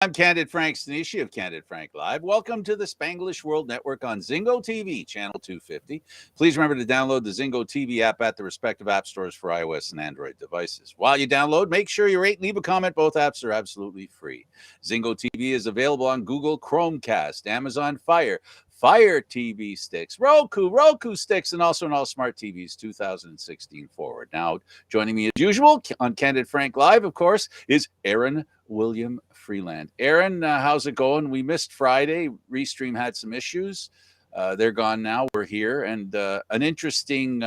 I'm Candid Frank Stanishi of Candid Frank Live. Welcome to the Spanglish World Network on Zingo TV, channel 250. Please remember to download the Zingo TV app at the respective app stores for iOS and Android devices. While you download, make sure you rate and leave a comment. Both apps are absolutely free. Zingo TV is available on Google Chromecast, Amazon Fire TV sticks, Roku sticks, and also on all smart TVs 2016 forward. Now, joining me as usual on Candid Frank Live, of course, is Aaron William Freeland. Aaron, how's it going? We missed Friday. Restream had some issues. They're gone now. We're here. And an interesting,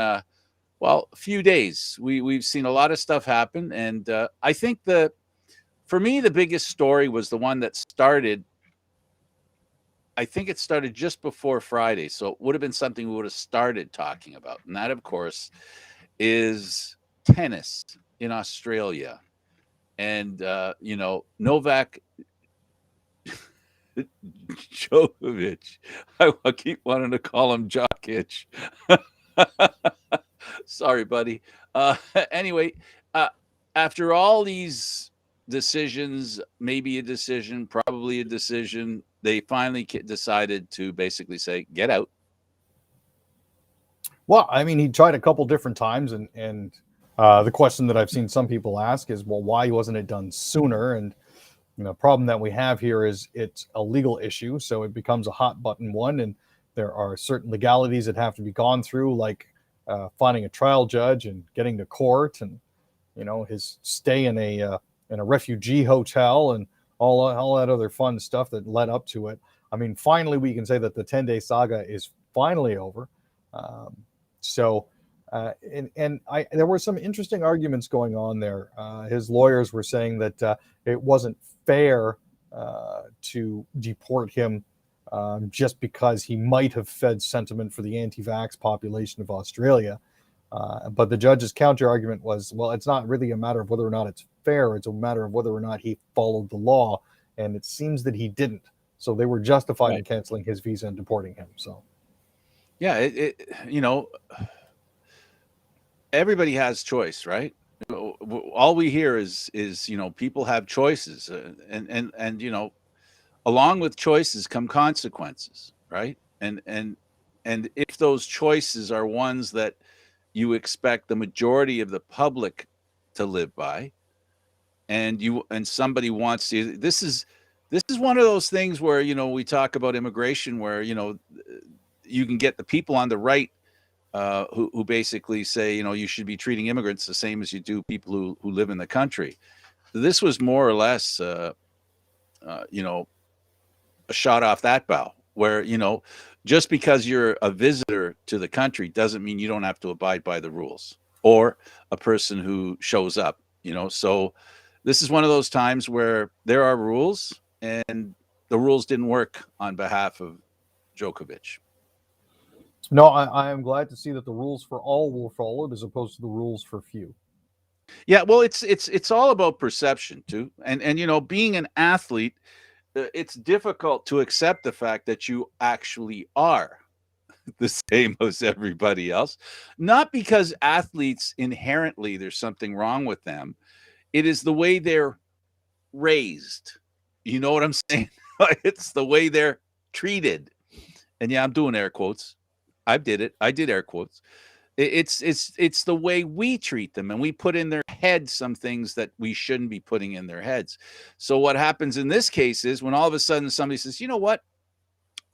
few days. We've seen a lot of stuff happen. And I think for me, the biggest story was the one that started. I think it started just before Friday. So it would have been something we would have started talking about. And that, of course, is tennis in Australia. And, Novak Djokovic, I keep wanting to call him Jokic. Sorry, buddy. Anyway, after all these decisions, maybe a decision, probably a decision, they finally decided to basically say, get out. Well, I mean, he tried a couple different times, and the question that I've seen some people ask is, well, why wasn't it done sooner? And the problem that we have here is it's a legal issue, so it becomes a hot button one, and there are certain legalities that have to be gone through, like finding a trial judge and getting to court, and his stay in a refugee hotel and all that other fun stuff that led up to it. I mean, finally, we can say that the 10-day saga is finally over. There were some interesting arguments going on there. His lawyers were saying that it wasn't fair to deport him just because he might have fed sentiment for the anti-vax population of Australia. But the judge's counter argument was, well, it's not really a matter of whether or not it's fair. It's a matter of whether or not he followed the law. And it seems that he didn't. So they were justified in canceling his visa and deporting him. So, yeah, everybody has choice, right? All we hear is people have choices, and along with choices come consequences, right? And if those choices are ones that you expect the majority of the public to live by, and somebody wants to, this is one of those things where we talk about immigration, where you can get the people on the right who basically say, you should be treating immigrants the same as you do people who live in the country. This was more or less, a shot off that bow, where, just because you're a visitor to the country doesn't mean you don't have to abide by the rules, or a person who shows up, So this is one of those times where there are rules, and the rules didn't work on behalf of Djokovic. No, I am glad to see that the rules for all were followed as opposed to the rules for few. Yeah, well, it's all about perception too, and being an athlete, it's difficult to accept the fact that you actually are the same as everybody else. Not because athletes inherently there's something wrong with them. It is the way they're raised. You know what I'm saying? It's the way they're treated. And yeah, I'm doing air quotes. I did it. I did air quotes. It's the way we treat them, and we put in their heads some things that we shouldn't be putting in their heads. So what happens in this case is when all of a sudden somebody says, you know what,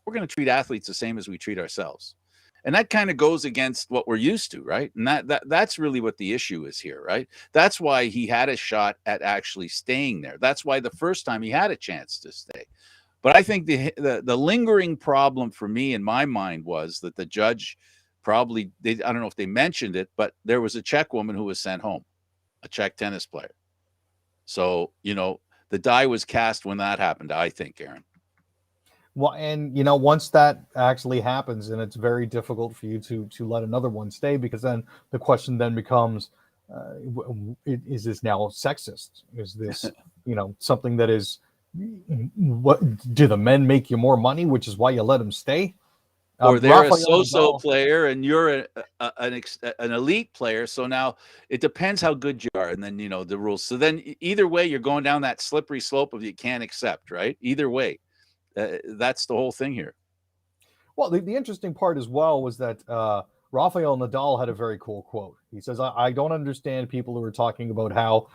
we're going to treat athletes the same as we treat ourselves. And that kind of goes against what we're used to, right? And that's really what the issue is here, right? That's why he had a shot at actually staying there. That's why the first time he had a chance to stay. But I think the lingering problem for me in my mind was that the judge probably, I don't know if they mentioned it, but there was a Czech woman who was sent home, a Czech tennis player. So, the die was cast when that happened, I think, Aaron. Well, and once that actually happens, and it's very difficult for you to let another one stay, because then the question then becomes, is this now sexist? Is this, something that is, what do the men make you more money, which is why you let them stay? or they're a Rafael so-so Nadal. player and you're an elite player. So now it depends how good you are, and then the rules. So then either way, you're going down that slippery slope of you can't accept, right? Either way, that's the whole thing here. Well, the interesting part as well was that Rafael Nadal had a very cool quote. He says, I don't understand people who are talking about how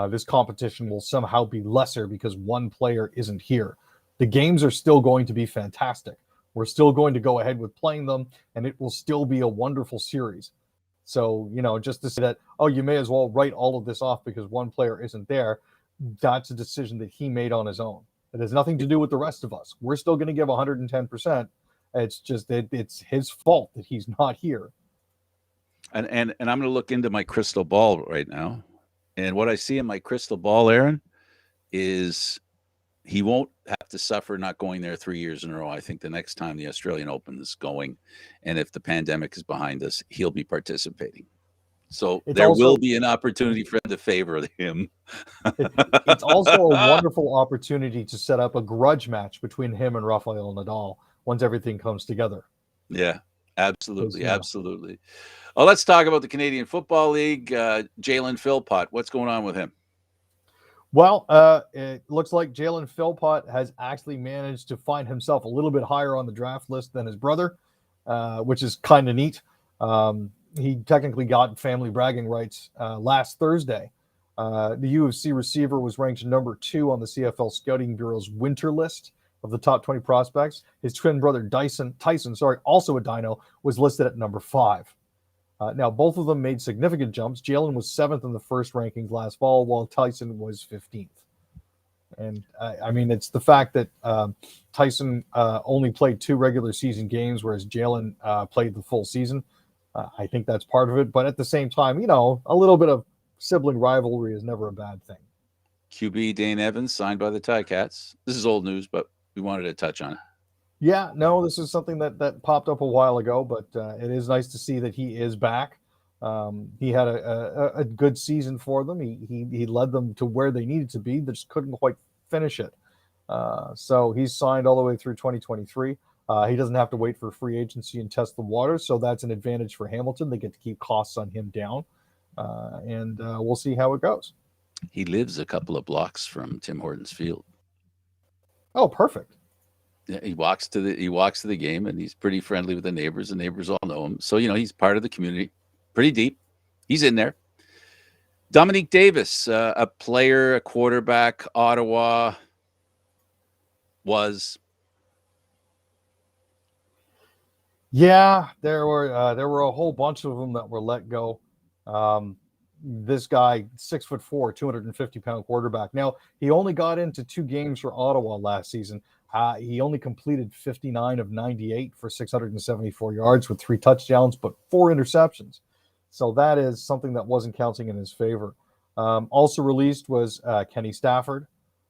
this competition will somehow be lesser because one player isn't here. The games are still going to be fantastic. We're still going to go ahead with playing them, and it will still be a wonderful series. So, just to say that, oh, you may as well write all of this off because one player isn't there, that's a decision that he made on his own. It has nothing to do with the rest of us. We're still going to give 110%. It's just that it's his fault that he's not here. And I'm going to look into my crystal ball right now, and what I see in my crystal ball, Aaron, is he won't have to suffer not going there 3 years in a row. I think the next time the Australian Open is going, and if the pandemic is behind us, he'll be participating. So there will be an opportunity for him to favor him. It's also a wonderful opportunity to set up a grudge match between him and Rafael Nadal once everything comes together. Yeah, absolutely. Absolutely. Well, let's talk about the Canadian Football League. Jalen Philpott, what's going on with him? Well, it looks like Jalen Philpott has actually managed to find himself a little bit higher on the draft list than his brother, which is kind of neat. He technically got family bragging rights last Thursday. The UFC receiver was ranked number 2 on the CFL Scouting Bureau's winter list of the top 20 prospects. His twin brother Tyson, also a Dino, was listed at number 5. Now, both of them made significant jumps. Jalen was 7th in the first rankings last fall, while Tyson was 15th. And I mean, it's the fact that Tyson only played 2 regular season games, whereas Jalen played the full season. I think that's part of it. But at the same time, a little bit of sibling rivalry is never a bad thing. QB Dane Evans signed by the Ticats. This is old news, but we wanted to touch on it. Yeah, no, this is something that popped up a while ago, but it is nice to see that he is back. He had a good season for them. He led them to where they needed to be. They just couldn't quite finish it. So he's signed all the way through 2023. He doesn't have to wait for free agency and test the waters, so that's an advantage for Hamilton. They get to keep costs on him down, and we'll see how it goes. He lives a couple of blocks from Tim Hortons Field. Oh, perfect. Yeah, he walks to the game, and he's pretty friendly with the neighbors. The neighbors all know him, so he's part of the community, pretty deep. He's in there. Dominique Davis, a player, a quarterback, Ottawa was. Yeah, there were a whole bunch of them that were let go. This guy, 6'4", 250-pound quarterback. Now, he only got into 2 games for Ottawa last season. He only completed 59 of 98 for 674 yards with 3 touchdowns, but 4 interceptions. So that is something that wasn't counting in his favor. Also released was Kenny Stafford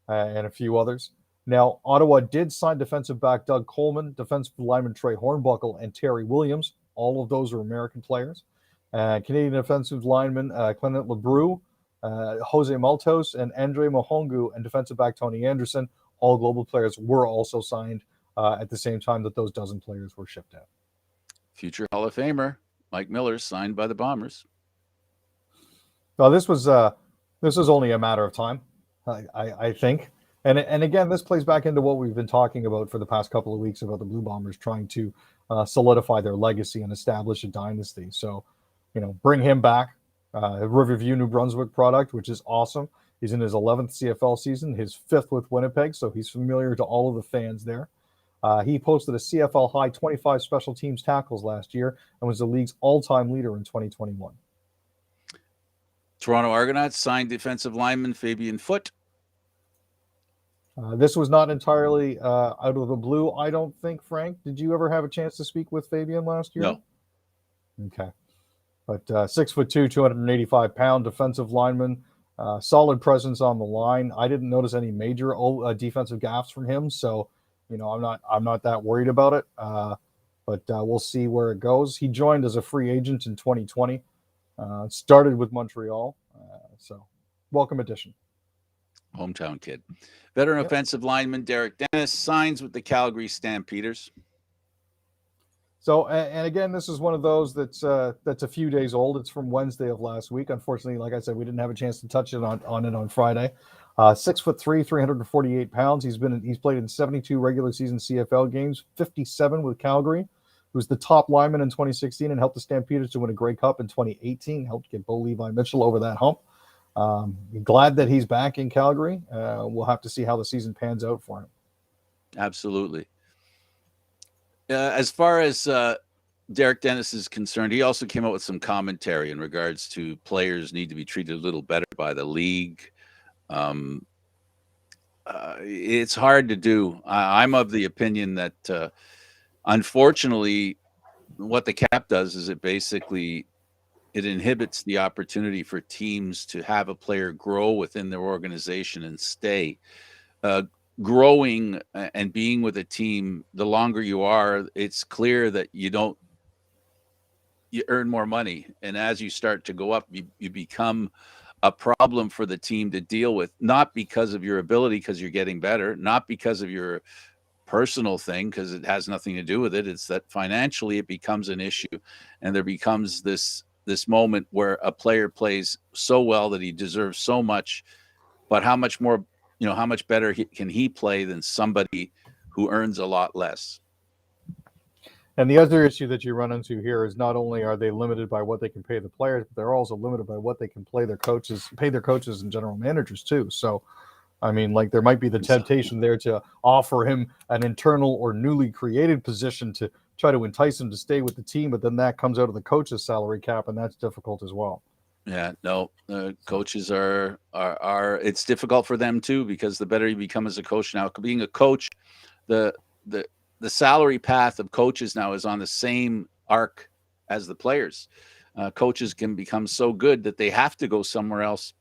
and a few others. Now, Ottawa did sign defensive back Doug Coleman, defensive lineman Trey Hornbuckle, and Terry Williams. All of those are American players. Canadian defensive lineman Clement LeBrew, Jose Maltos, and Andre Mohongu, and defensive back Tony Anderson. All global players were also signed at the same time that those dozen players were shipped out. Future Hall of Famer Mike Miller signed by the Bombers. Well, this was only a matter of time, I think. And again, this plays back into what we've been talking about for the past couple of weeks about the Blue Bombers trying to solidify their legacy and establish a dynasty. So, bring him back. Riverview, New Brunswick product, which is awesome. He's in his 11th CFL season, his 5th with Winnipeg, so he's familiar to all of the fans there. He posted a CFL high 25 special teams tackles last year and was the league's all-time leader in 2021. Toronto Argonauts signed defensive lineman Fabian Foote. This was not entirely out of the blue, I don't think, Frank. Did you ever have a chance to speak with Fabian last year? No. Okay. But 6'2", 285-pound defensive lineman, solid presence on the line. I didn't notice any major defensive gaffes from him, so I'm not that worried about it. But we'll see where it goes. He joined as a free agent in 2020. Started with Montreal, so welcome addition. Hometown kid. Veteran offensive lineman Derek Dennis signs with the Calgary Stampeders. So, and again, this is one of those that's a few days old. It's from Wednesday of last week. Unfortunately, like I said, we didn't have a chance to touch it on Friday. 6'3", 348 pounds. He's played in 72 regular season CFL games, 57 with Calgary. He was the top lineman in 2016 and helped the Stampeders to win a Grey Cup in 2018. Helped get Bo Levi Mitchell over that hump. Glad that he's back in Calgary. We'll have to see how the season pans out for him. Absolutely. As far as Derek Dennis is concerned, he also came out with some commentary in regards to players need to be treated a little better by the league. It's hard to do. I'm of the opinion that, unfortunately, what the cap does is it inhibits the opportunity for teams to have a player grow within their organization and stay. Growing and being with a team, the longer you are, it's clear that you earn more money. And as you start to go up, you become a problem for the team to deal with, not because of your ability, because you're getting better, not because of your personal thing, because it has nothing to do with it. It's that financially it becomes an issue. And there becomes this moment where a player plays so well that he deserves so much, but how much more, how much better can he play than somebody who earns a lot less? And the other issue that you run into here is not only are they limited by what they can pay the players, but they're also limited by what they can pay their coaches and general managers too. So, I mean, like there might be the temptation there to offer him an internal or newly created position to try to entice him to stay with the team, but then that comes out of the coach's salary cap, and that's difficult as well. Yeah, no, coaches are it's difficult for them too, because the better you become as a coach now, being a coach, the salary path of coaches now is on the same arc as the players. Coaches can become so good that they have to go somewhere else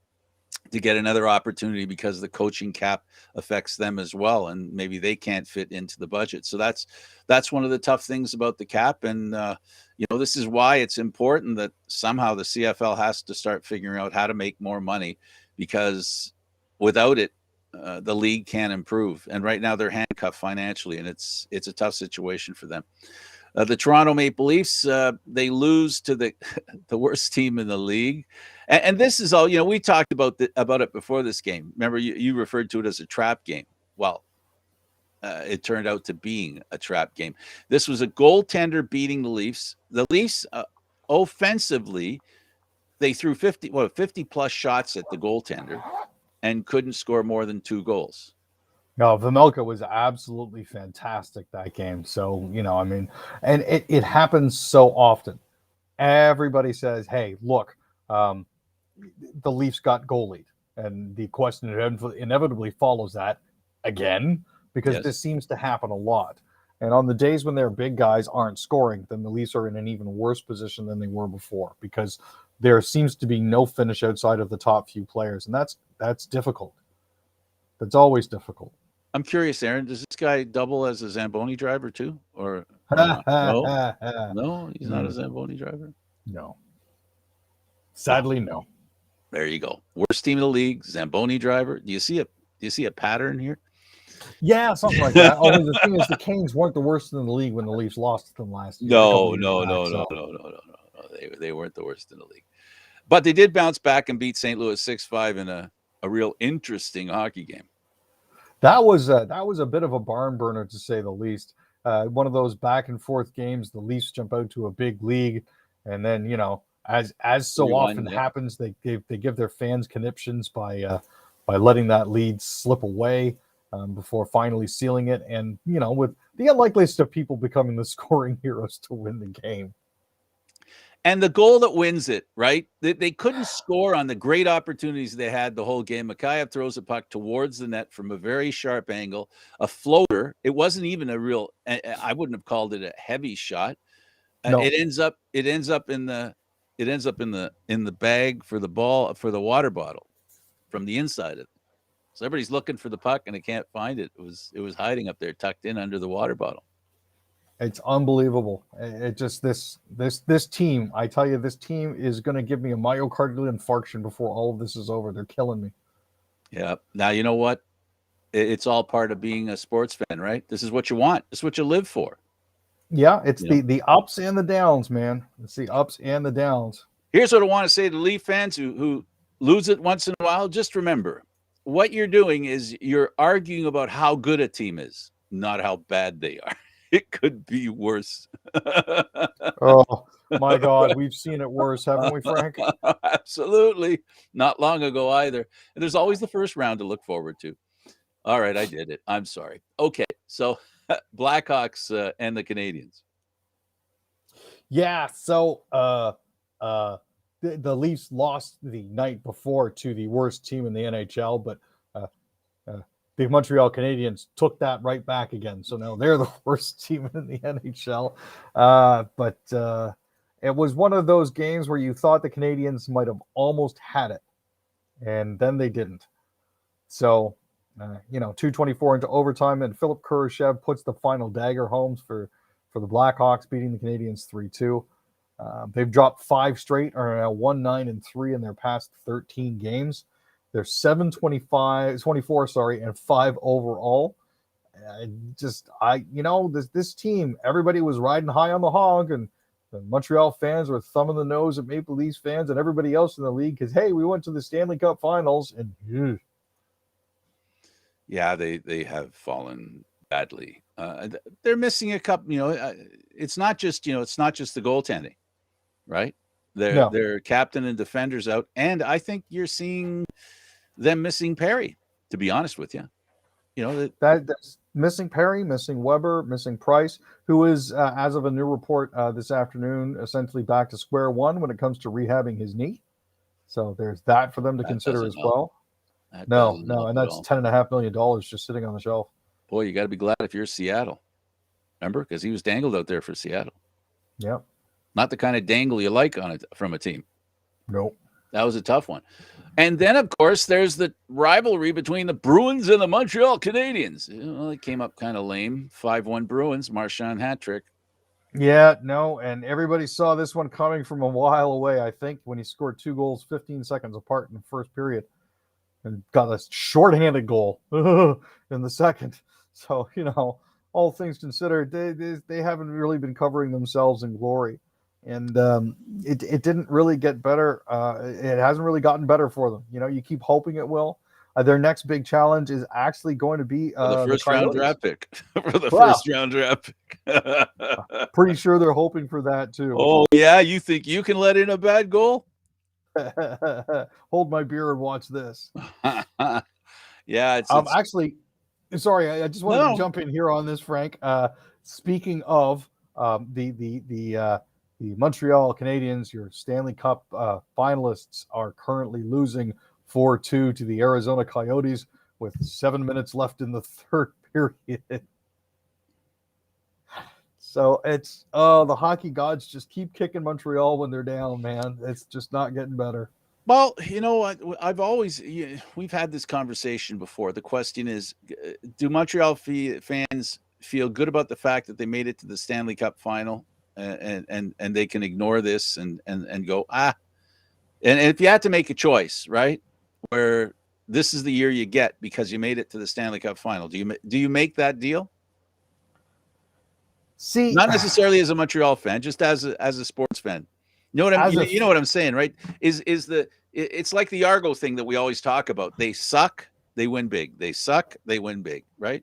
to get another opportunity because the coaching cap affects them as well, and maybe they can't fit into the budget. So that's one of the tough things about the cap. And this is why it's important that somehow the CFL has to start figuring out how to make more money, because without it, the league can't improve. And right now they're handcuffed financially, and it's a tough situation for them. The Toronto Maple Leafs, they lose to the worst team in the league. And this is all, we talked about it before this game. Remember, you referred to it as a trap game. Well, it turned out to being a trap game. This was a goaltender beating the Leafs. The Leafs, offensively, they threw 50 plus shots at the goaltender and couldn't score more than 2 goals. No, Vejmelka was absolutely fantastic that game. So, and it happens so often. Everybody says, hey, look, the Leafs got goalied. And the question inevitably follows that again, because this seems to happen a lot. And on the days when their big guys aren't scoring, then the Leafs are in an even worse position than they were before, because there seems to be no finish outside of the top few players. And that's difficult. That's always difficult. I'm curious, Aaron, does this guy double as a Zamboni driver too? Or no, he's not a Zamboni driver? No. Sadly, no. There you go. Worst team in the league, Zamboni driver. Do you see a pattern here? Yeah, something like that. Although the thing is, the Canes weren't the worst in the league when the Leafs lost to them last year. No. They weren't the worst in the league. But they did bounce back and beat St. Louis 6-5 in a real interesting hockey game. That was a bit of a barn burner, to say the least. One of those back and forth games. The Leafs jump out to a big lead, and then as so often happens, they give their fans conniptions by letting that lead slip away before finally sealing it. And with the unlikeliest of people becoming the scoring heroes to win the game. And the goal that wins it, right? They couldn't score on the great opportunities they had the whole game. Mikheyev throws a puck towards the net from a very sharp angle, a floater. It wasn't even a real, I wouldn't have called it a heavy shot. No. It ends up in the bag for the water bottle from the inside of it. So everybody's looking for the puck and they can't find it. It was hiding up there, tucked in under the water bottle. It's unbelievable. It just this team. I tell you, this team is going to give me a myocardial infarction before all of this is over. They're killing me. Yeah. Now you know what? It's all part of being a sports fan, right? This is what you want. This is what you live for. Yeah, it's You know, the ups and the downs, man. It's the ups and the downs. here's what I want to say to Leaf fans who lose it once in a while. Just remember, what you're doing is you're arguing about how good a team is, not how bad they are. It could be worse. Oh my God, we've seen it worse, haven't we, Frank? Absolutely. Not long ago either. And there's always the first round to look forward to. All right, I did it. I'm sorry. Okay, so Blackhawks and the Canadians. Yeah. So the Leafs lost the night before to the worst team in the NHL, but uh, the Montreal Canadiens took that right back again. So now they're the worst team in the NHL. But it was one of those games where you thought the Canadians might have almost had it, and then they didn't. So, 2:24 into overtime, and Philip Kurashev puts the final dagger home for the Blackhawks, beating the Canadians 3-2. They've dropped 5 straight, are now 1-9-3 in their past 13 games. They're 7-24, and 5 overall. This team, everybody was riding high on the hog, and the Montreal fans were thumbing the nose at Maple Leafs fans and everybody else in the league because, hey, we went to the Stanley Cup Finals, and Yeah, they have fallen badly. They're missing a couple. It's not just the goaltending, right? Their captain and defenders out, and I think you're seeing them missing Perry. To be honest with you, that's missing Perry, missing Weber, missing Price, who is, as of a new report this afternoon, essentially back to square one when it comes to rehabbing his knee. So there's that for them to consider as well. No, and that's $10.5 million just sitting on the shelf. Boy, you got to be glad if you're Seattle. Remember, because he was dangled out there for Seattle. Yeah, not the kind of dangle you like on it from a team. Nope. That was a tough one. And then, of course, there's the rivalry between the Bruins and the Montreal Canadiens. Well, it came up kind of lame. 5-1 Bruins, Marchand hat trick. Yeah, no, and everybody saw this one coming from a while away, I think, when he scored 2 goals 15 seconds apart in the first period and got a shorthanded goal in the second. So, all things considered, they haven't really been covering themselves in glory. And it didn't really get better. It hasn't really gotten better for them. You keep hoping it will. Their next big challenge is actually going to be the first round draft pick. For the Wow. first round draft pick. Pretty sure they're hoping for that too. Oh, yeah? You think you can let in a bad goal? Hold my beer and watch this. Yeah, it's actually, sorry, I just wanted to jump in here on this, Frank. Speaking of the Montreal Canadiens, your Stanley Cup finalists, are currently losing 4-2 to the Arizona Coyotes with 7 minutes left in the third period. So it's the hockey gods just keep kicking Montreal when they're down, man. It's just not getting better. Well, we've had this conversation before. The question is, do Montreal fans feel good about the fact that they made it to the Stanley Cup final and they can ignore this and go, and if you had to make a choice, right, where this is the year you get because you made it to the Stanley Cup final, do you make that deal? See, not necessarily as a Montreal fan, just as a sports fan. You know what I'm saying, right? It's like the Argo thing that we always talk about. They suck, they win big. They suck, they win big, right?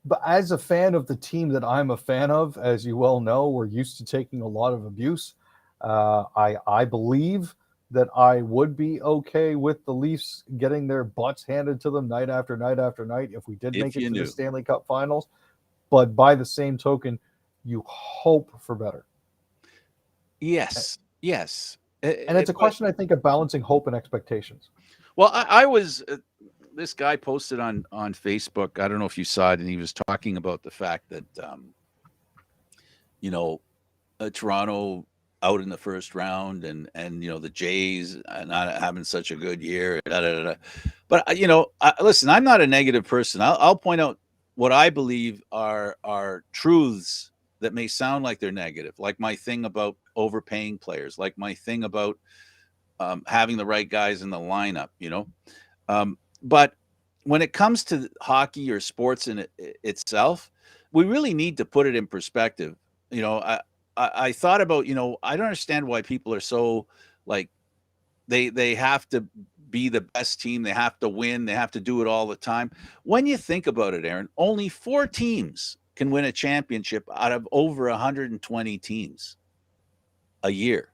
But as a fan of the team that I'm a fan of, as you well know, we're used to taking a lot of abuse. I believe that I would be okay with the Leafs getting their butts handed to them night after night after night if we did make it to the Stanley Cup Finals. But by the same token, you hope for better. Yes. And it's a question, I think, of balancing hope and expectations. Well, I was this guy posted on Facebook. I don't know if you saw it, and he was talking about the fact that Toronto out in the first round, and the Jays not having such a good year. But listen, I'm not a negative person. I'll point out what I believe are truths that may sound like they're negative, like my thing about overpaying players, like my thing about having the right guys in the lineup, but when it comes to hockey or sports in itself, we really need to put it in perspective. You know, I thought about, I don't understand why people are so like they have to be the best team, they have to win, they have to do it all the time. When you think about it, Aaron, only 4 teams can win a championship out of over 120 teams a year.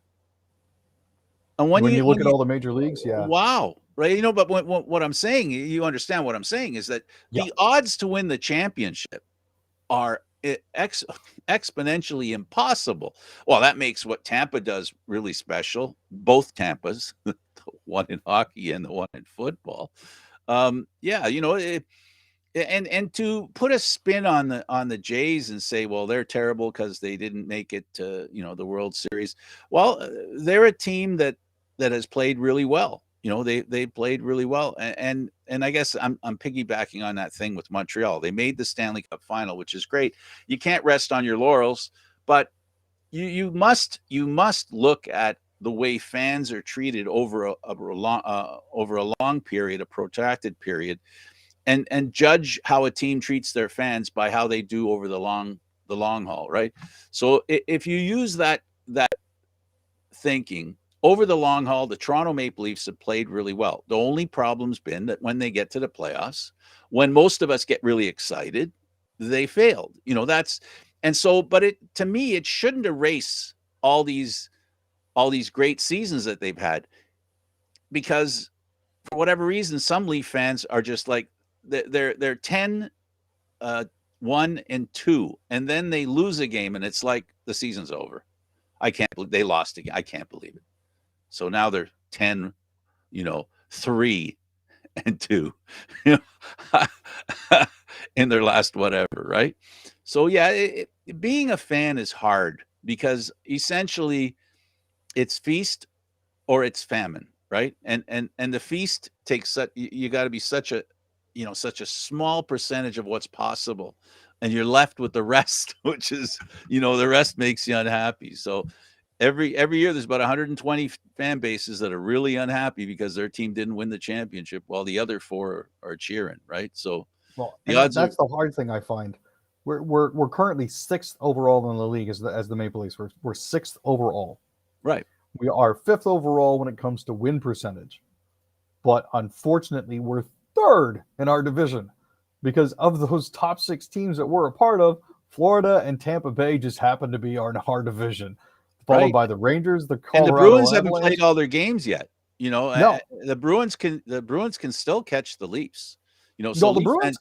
And When you look at all the major leagues, yeah. wow, right? But what I'm saying, you understand what I'm saying, is that Yeah. the odds to win the championship are exponentially impossible. Well, that makes what Tampa does really special. Both Tampas, the one in hockey and the one in football. Yeah, and to put a spin on the Jays and say, well, they're terrible because they didn't make it to the World Series. Well, they're a team that has played really well. They played really well, and I guess I'm piggybacking on that thing with Montreal. They made the Stanley Cup final, which is great. You can't rest on your laurels, but you must look at the way fans are treated over a long period, a protracted period, and judge how a team treats their fans by how they do over the long haul, right? So if you use that thinking, over the long haul, the Toronto Maple Leafs have played really well. The only problem's been that when they get to the playoffs, when most of us get really excited, they failed. But to me, it shouldn't erase all these great seasons that they've had, because for whatever reason, some Leaf fans are just like they're 10 1-2, and then they lose a game, and it's like the season's over. I can't believe they lost again. I can't believe it. So now they're 10, 3-2, in their last whatever, right? So yeah, being a fan is hard because essentially it's feast or it's famine, right? And the feast takes such, you got to be such a small percentage of what's possible, and you're left with the rest, which is the rest makes you unhappy. So every year there's about 120 fan bases that are really unhappy because their team didn't win the championship while the other 4 are cheering, right? So the odds that's the hard thing I find. We're currently 6th overall in the league as the Maple Leafs. We're 6th overall. Right. We are 5th overall when it comes to win percentage, but unfortunately we're 3rd in our division because of those top 6 teams that we're a part of. Florida and Tampa Bay just happen to be our division, followed by the Rangers, the Colorado and the Bruins Avalanche. haven't played all their games yet. No. The Bruins can still catch the Leafs. So the Bruins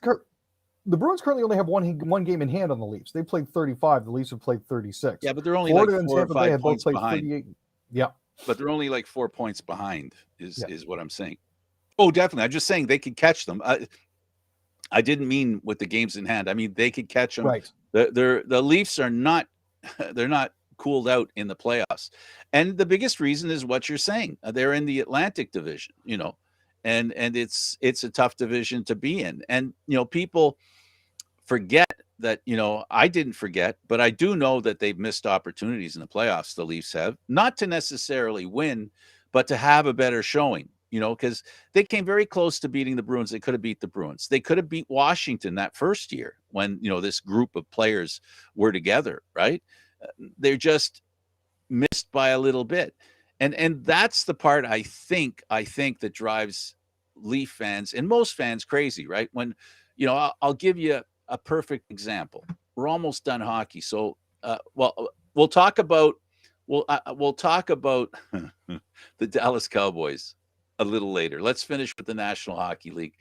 currently only have one game in hand on the Leafs. They played 35. The Leafs have played 36. Yeah, but they're only Florida like and 4 or Tampa Bay 5 have both points played behind. 38. Yeah, but they're only like 4 points behind. Is what I'm saying. Oh, definitely. I'm just saying they could catch them. I didn't mean with the games in hand. I mean they could catch them. Right. The Leafs are not. They're not cooled out in the playoffs, and the biggest reason is what you're saying. They're in the Atlantic Division. And it's a tough division to be in. And people forget that, I didn't forget, but I do know that they've missed opportunities in the playoffs. The Leafs have, not to necessarily win, but to have a better showing, because they came very close to beating the Bruins. They could have beat the Bruins. They could have beat Washington that first year when, this group of players were together, right? They're just missed by a little bit. And that's the part I think that drives Leaf fans and most fans crazy, right? When, I'll give you a perfect example. We're almost done hockey. So, we'll talk about the Dallas Cowboys a little later. Let's finish with the National Hockey League.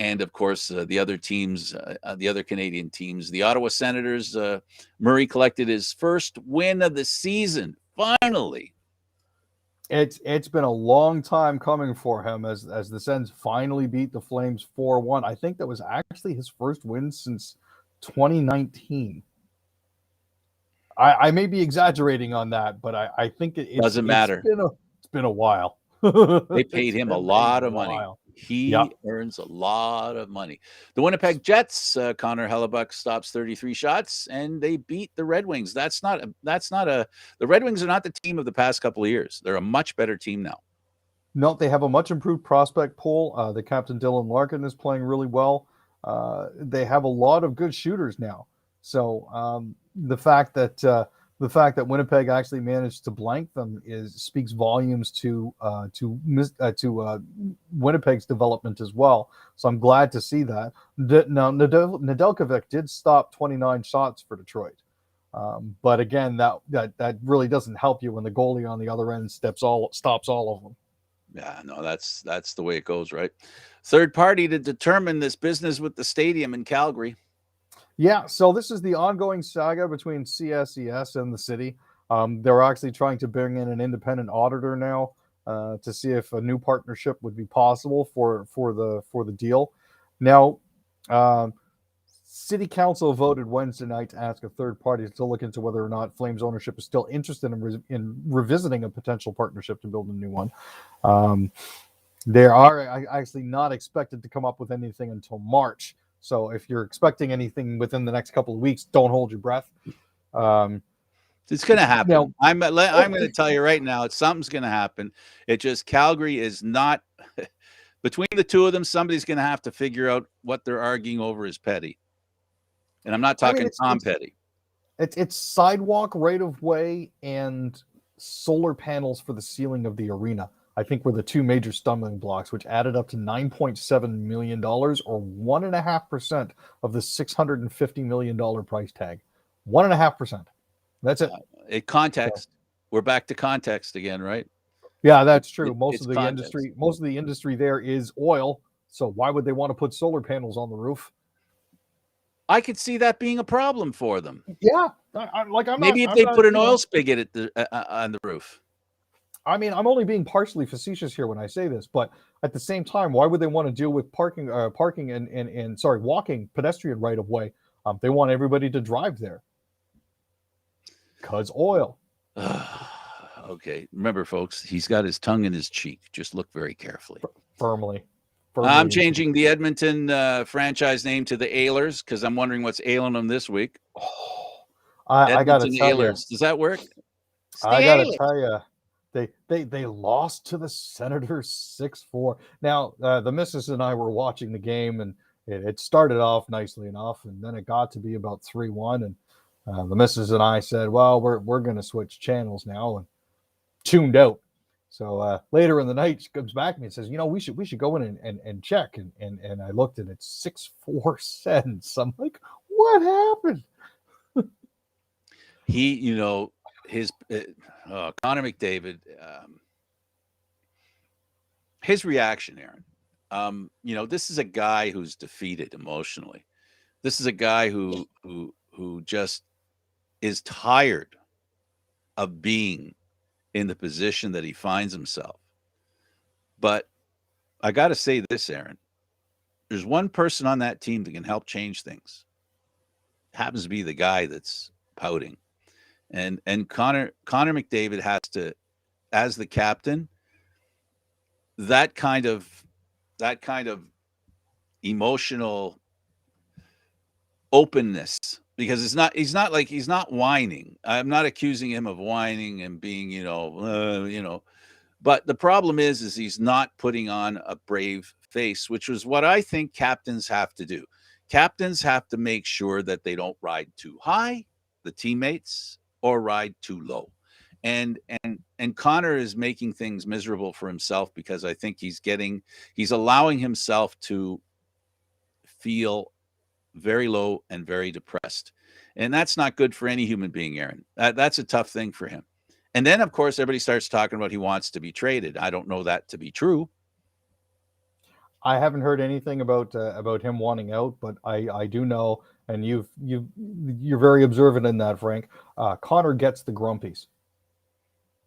And of course, the other teams, the other Canadian teams, the Ottawa Senators, Murray collected his first win of the season. Finally. It's been a long time coming for him as the Sens finally beat the Flames 4-1. I think that was actually his first win since 2019. I may be exaggerating on that, but I think it doesn't matter. It's been a while. They paid him a lot of money. He earns a lot of money. The Winnipeg Jets, Connor Hellebuck stops 33 shots, and they beat the Red Wings. The Red Wings are not the team of the past couple of years. They're a much better team now. No, they have a much improved prospect pool. The captain Dylan Larkin is playing really well. They have a lot of good shooters now. So the fact that Winnipeg actually managed to blank them speaks volumes to Winnipeg's development as well. So I'm glad to see that. Now Nedeljkovic did stop 29 shots for Detroit. But again, that really doesn't help you when the goalie on the other end stops all of them. Yeah, no, that's the way it goes, right? Third party to determine this business with the stadium in Calgary. Yeah, so this is the ongoing saga between CSES and the city. They're actually trying to bring in an independent auditor now to see if a new partnership would be possible for the deal. Now, City Council voted Wednesday night to ask a third party to look into whether or not Flames ownership is still interested in revisiting a potential partnership to build a new one. They are actually not expected to come up with anything until March. So if you're expecting anything within the next couple of weeks, don't hold your breath. It's going to happen. Now, I'm going to tell you right now, something's going to happen. It just Calgary is not between the two of them. Somebody's going to have to figure out what they're arguing over is petty. And I'm not talking Tom Petty. It's sidewalk right of way and solar panels for the ceiling of the arena. I think were the two major stumbling blocks, which added up to $9.7 million or 1.5% of the $650 million price tag. 1.5%. That's it. Context. So, we're back to context again, right? Yeah, that's true. Most of the industry there is oil. So why would they want to put solar panels on the roof? I could see that being a problem for them. Yeah, maybe if they put an oil spigot at on the roof. I mean, I'm only being partially facetious here when I say this, but at the same time, why would they want to deal with walking pedestrian right of way? They want everybody to drive there. Because oil. Okay. Remember, folks, he's got his tongue in his cheek. Just look very carefully. Firmly I'm changing the Edmonton franchise name to the Ailers because I'm wondering what's ailing them this week. I got to tell you. Does that work? I got to tell you. They lost to the Senators 6-4. Now, the missus and I were watching the game, and it started off nicely enough, and then it got to be about 3-1, and the missus and I said, well, we're going to switch channels now, and tuned out. So later in the night, she comes back to me and says, we should go in and check, and I looked, and it's 6-4 Sens. I'm like, what happened? His Connor McDavid, his reaction, Aaron. This is a guy who's defeated emotionally. This is a guy who just is tired of being in the position that he finds himself. But I got to say this, Aaron. There's one person on that team that can help change things. It happens to be the guy that's pouting. And Connor McDavid has to, as the captain, that kind of emotional openness, because he's not whining. I'm not accusing him of whining and being, but the problem is he's not putting on a brave face, which is what I think captains have to do. Captains have to make sure that they don't ride too high, the teammates, or ride too low. And Connor is making things miserable for himself because I think he's allowing himself to feel very low and very depressed. And that's not good for any human being, Aaron. That's a tough thing for him. And then, of course, everybody starts talking about he wants to be traded. I don't know that to be true. I haven't heard anything about him wanting out, but I do know, and you're very observant in that, Frank. Connor gets the grumpies,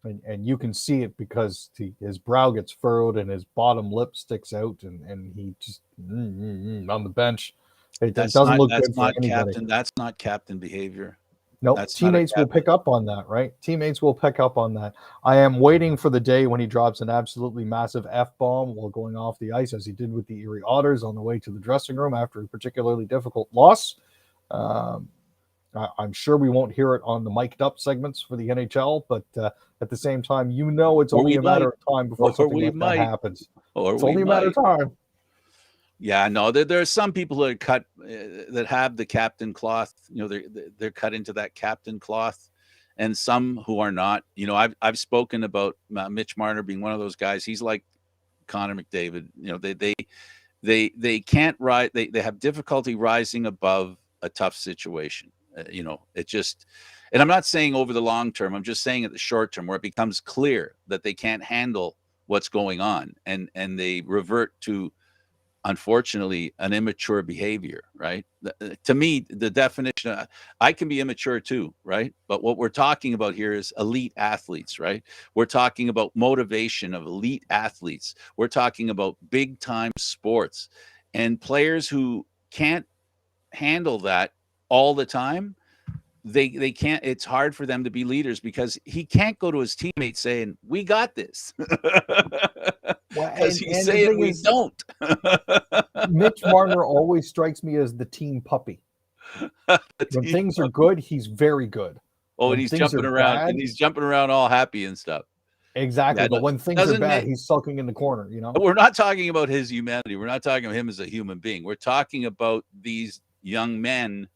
and you can see it because his brow gets furrowed and his bottom lip sticks out, and he just on the bench. It doesn't look good for anybody. Captain. That's not captain behavior. Nope. Teammates will pick up on that, right? Teammates will pick up on that. I am waiting for the day when he drops an absolutely massive F-bomb while going off the ice, as he did with the Erie Otters on the way to the dressing room after a particularly difficult loss. I'm sure we won't hear it on the mic'd up segments for the NHL, but at the same time, it's Or only we a matter might. of time before Or something we like that might. happens. Or It's we only a matter of might. time. Yeah, no, there are some people that are cut that have the captain cloth. They're cut into that captain cloth, and some who are not. I've spoken about Mitch Marner being one of those guys. He's like Connor McDavid. They can't rise. They have difficulty rising above a tough situation. It just. And I'm not saying over the long term. I'm just saying at the short term, where it becomes clear that they can't handle what's going on, and they revert to, unfortunately, an immature behavior, right? To me, the definition, I can be immature too, right? But what we're talking about here is elite athletes, right? We're talking about motivation of elite athletes. We're talking about big time sports, and players who can't handle that all the time. They can't. It's hard for them to be leaders, because he can't go to his teammates saying, "We got this," Well, because he's and the saying thing we is, don't. Mitch Marner always strikes me as the team puppy. When things are good, he's very good. Oh, and When he's things are jumping around, bad, all happy and stuff. exactly. Yeah, But no, when things are doesn't bad, make. he's sulking in the corner. We're not talking about his humanity. We're not talking about him as a human being. We're talking about these young men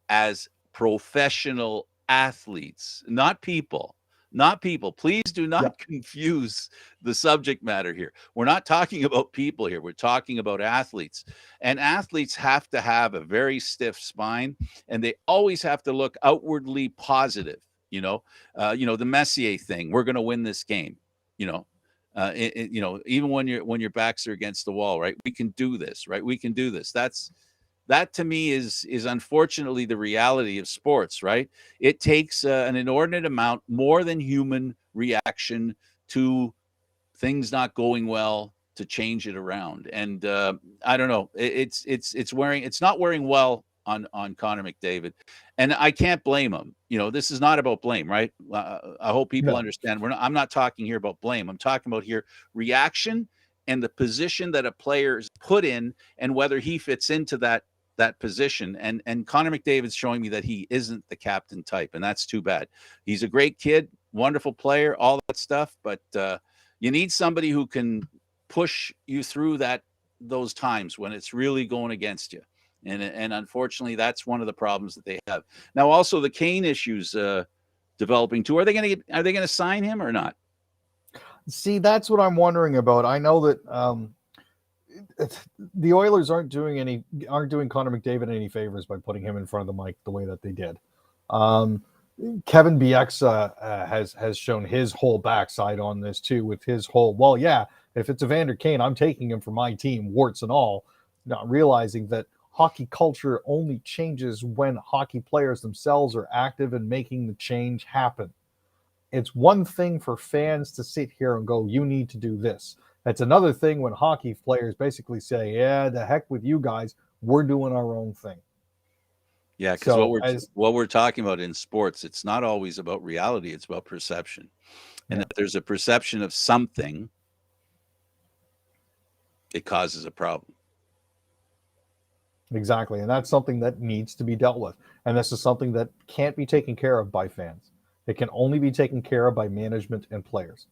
as professional athletes, not people. Not people. Please do not Yep. confuse the subject matter here. We're not talking about people here. We're talking about athletes. And athletes have to have a very stiff spine, and they always have to look outwardly positive. The Messier thing. We're going to win this game. You know, even when your backs are against the wall, right? We can do this, right? We can do this. That to me is unfortunately the reality of sports, right? It takes an inordinate amount, more than human reaction to things not going well, to change it around. And I don't know. It's not wearing well on Connor McDavid, and I can't blame him. This is not about blame, right? I hope people No. understand. I'm not talking here about blame. I'm talking about here reaction and the position that a player is put in, and whether he fits into that position. And Connor McDavid's showing me that he isn't the captain type, and that's too bad. He's a great kid, wonderful player, all that stuff, but you need somebody who can push you through those times when it's really going against you. And unfortunately, that's one of the problems that they have. Now, also the Kane issues developing too. Are they going to sign him or not? See, that's what I'm wondering about. I know that the Oilers aren't doing Connor McDavid any favors by putting him in front of the mic the way that they did. Kevin Bieksa has shown his whole backside on this too, with his whole, well, yeah, if it's Evander Kane, I'm taking him for my team, warts and all, not realizing that hockey culture only changes when hockey players themselves are active and making the change happen. It's one thing for fans to sit here and go, you need to do this. It's another thing when hockey players basically say, yeah, the heck with you guys, we're doing our own thing. Yeah, because what we're talking about in sports, it's not always about reality, it's about perception. And if there's a perception of something, it causes a problem. Exactly. And that's something that needs to be dealt with. And this is something that can't be taken care of by fans. It can only be taken care of by management and players.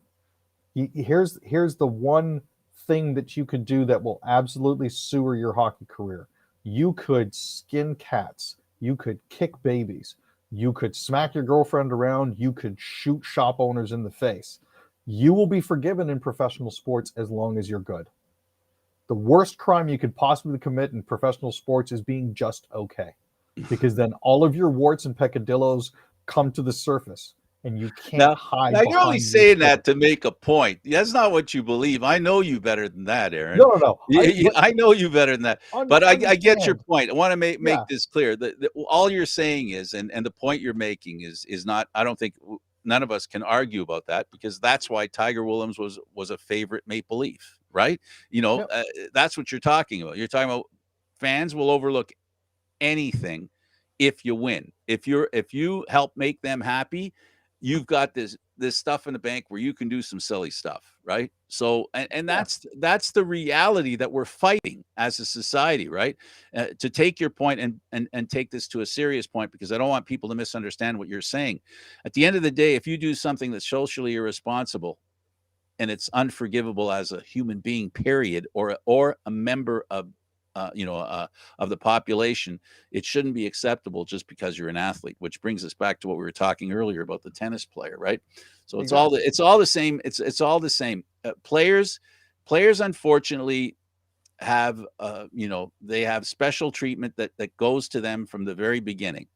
Here's the one thing that you could do that will absolutely sewer your hockey career. You could skin cats. You could kick babies. You could smack your girlfriend around. You could shoot shop owners in the face. You will be forgiven in professional sports as long as you're good. The worst crime you could possibly commit in professional sports is being just okay, because then all of your warts and peccadillos come to the surface, and you can't hide. Now you're only saying that to make a point. That's not what you believe. I know you better than that, Aaron. No. I know you better than that. But I get your point. I want to make this clear. That all you're saying is, and the point you're making is not. I don't think none of us can argue about that, because that's why Tiger Williams was a favorite Maple Leaf, right? That's what you're talking about. You're talking about fans will overlook anything if you win. If you help make them happy, you've got this stuff in the bank where you can do some silly stuff, right? So, and Yeah. that's the reality that we're fighting as a society, right? To take your point and take this to a serious point, because I don't want people to misunderstand what you're saying. At the end of the day, if you do something that's socially irresponsible and it's unforgivable as a human being, period, or a member of of the population, it shouldn't be acceptable just because you're an athlete. Which brings us back to what we were talking earlier about the tennis player, right? So Exactly. it's all the same. It's all the same. Players, unfortunately, have they have special treatment that goes to them from the very beginning,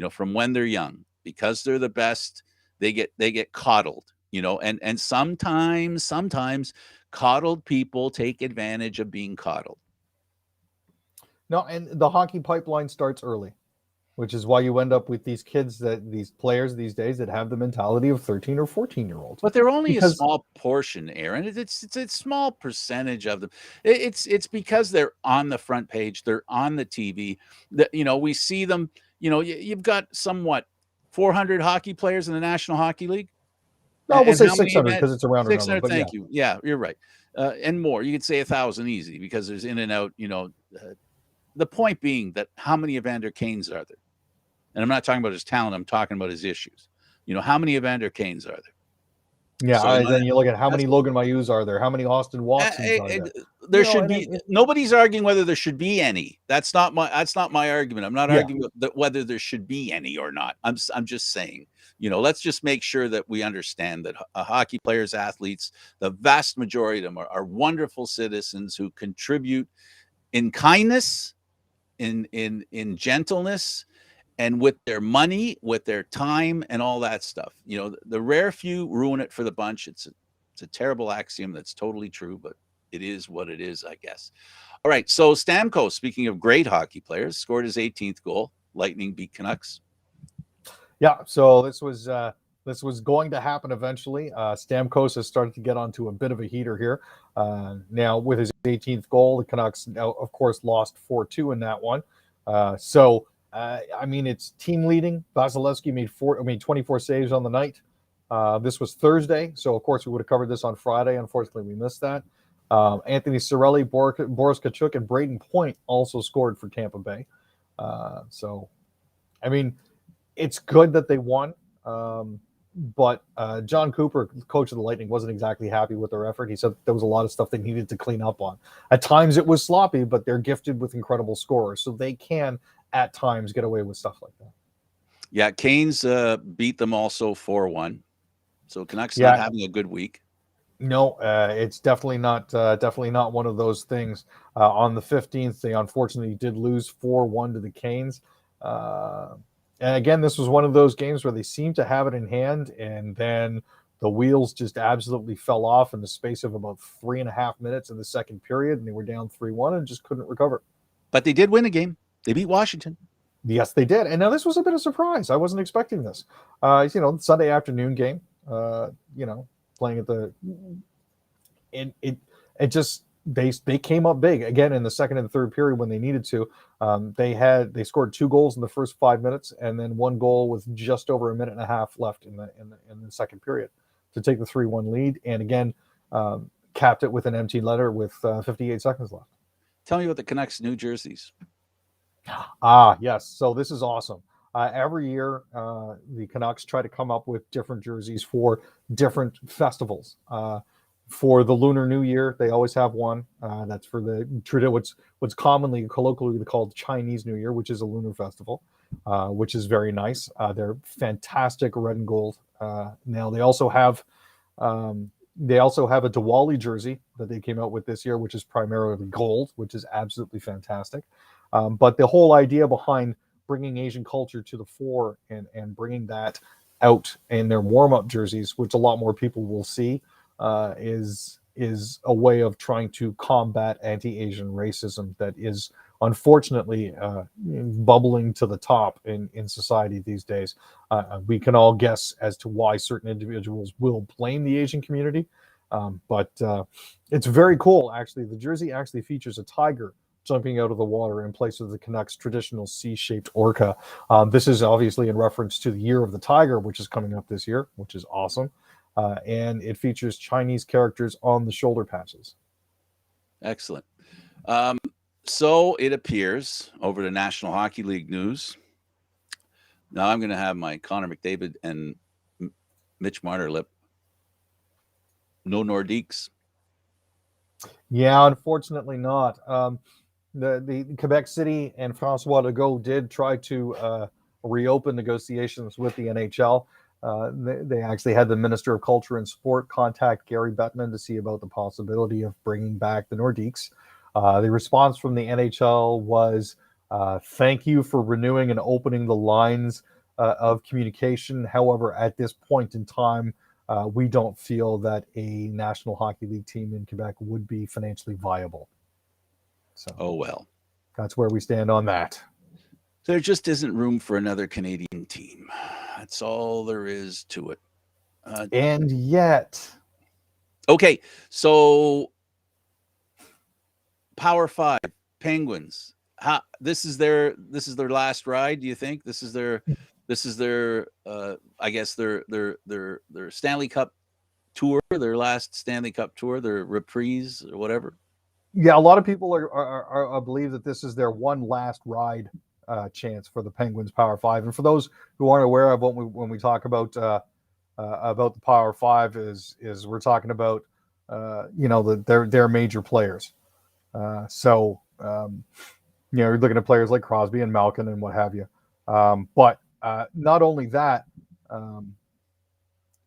from when they're young, because they're the best. They get coddled, and sometimes coddled people take advantage of being coddled. No, and the hockey pipeline starts early, which is why you end up with these kids, that these players these days that have the mentality of 13 or 14-year-olds. But they're only a Because small portion, Aaron. It's a small percentage of them. It's because they're on the front page, they're on the TV. That we see them. You've got somewhat 400 hockey players in the National Hockey League, no, we'll and say how many 600 event because it's a rounder number, 600? but yeah. Thank you. Yeah, you're right, and more. You could say 1,000 easy because there's in and out. The point being that how many Evander Kanes are there? And I'm not talking about his talent. I'm talking about his issues. How many Evander Kanes are there? Yeah, So then you look at how that's many Logan Mayus are there, how many Austin Watsons are there. there should And be. Nobody's arguing whether there should be any. That's not my argument. I'm not yeah, arguing whether there should be any or not. I'm just saying, let's just make sure that we understand that hockey players, athletes, the vast majority of them are wonderful citizens who contribute in kindness, in gentleness, and with their money, with their time, and all that stuff. The rare few ruin it for the bunch. It's a terrible axiom that's totally true, but it is what it is, I guess. All right, so Stamkos, speaking of great hockey players, scored his 18th goal. Lightning beat Canucks. Yeah, so this was going to happen eventually. Stamkos has started to get onto a bit of a heater here. Now with his 18th goal, the Canucks, of course, lost 4-2 in that one. It's team leading. Vasilevsky made 24 saves on the night. This was Thursday, so of course we would have covered this on Friday. Unfortunately, we missed that. Anthony Cirelli, Boris Tkachuk, and Braden Point also scored for Tampa Bay. It's good that they won. But John Cooper, coach of the Lightning, wasn't exactly happy with their effort. He said there was a lot of stuff they needed to clean up on. At times it was sloppy, but they're gifted with incredible scorers, so they can at times get away with stuff like that. Yeah, Canes beat them also 4-1. So Canucks not having a good week. No, it's definitely not one of those things. On the 15th, they unfortunately did lose 4-1 to the Canes. And again, this was one of those games where they seemed to have it in hand, and then the wheels just absolutely fell off in the space of about 3.5 minutes in the second period, and they were down 3-1 and just couldn't recover. But they did win a game. They beat Washington. Yes, they did. And now this was a bit of a surprise. I wasn't expecting this. Sunday afternoon game, playing at the – it just – they came up big again in the second and third period when they needed to. They scored 2 goals in the first 5 minutes, and then 1 goal with just over a minute and a half left in the second period to take the 3-1 lead. And again, capped it with an empty letter with 58 seconds left. Tell me about the Canucks' new jerseys. Yes. So this is awesome. Every year, the Canucks try to come up with different jerseys for different festivals. For the Lunar New Year, they always have one. That's for what's commonly colloquially called Chinese New Year, which is a lunar festival, which is very nice. They're fantastic red and gold. Now they also have a Diwali jersey that they came out with this year, which is primarily gold, which is absolutely fantastic. But the whole idea behind bringing Asian culture to the fore and bringing that out in their warm-up jerseys, which a lot more people will see, is a way of trying to combat anti-Asian racism that is unfortunately bubbling to the top in society these days. We can all guess as to why certain individuals will blame the Asian community, but it's very cool. Actually, the jersey actually features a tiger jumping out of the water in place of the Canucks' traditional C-shaped orca. This is obviously in reference to the Year of the Tiger, which is coming up this year, which is awesome. And it features Chinese characters on the shoulder patches. Excellent. So it appears over the National Hockey League news. Now I'm going to have my Connor McDavid and Mitch Marner lip. No Nordiques. Yeah, unfortunately not. The Quebec City and François Legault did try to reopen negotiations with the NHL. They actually had the Minister of Culture and Sport contact Gary Bettman to see about the possibility of bringing back the Nordiques. The response from the NHL was, thank you for renewing and opening the lines of communication. However, at this point in time, we don't feel that a National Hockey League team in Quebec would be financially viable. So, oh, well. That's where we stand on that. There just isn't room for another Canadian team. That's all there is to it. And yet. Okay, so Power 5, Penguins. This is their last ride, do you think? This is their I guess their Stanley Cup tour, their last Stanley Cup tour, their reprise or whatever. Yeah, a lot of people are believe that this is their one last ride chance for the Penguins Power 5. And for those who aren't aware of when we talk about the Power 5 is we're talking about their major players. You're looking at players like Crosby and Malkin and what have you. But not only that,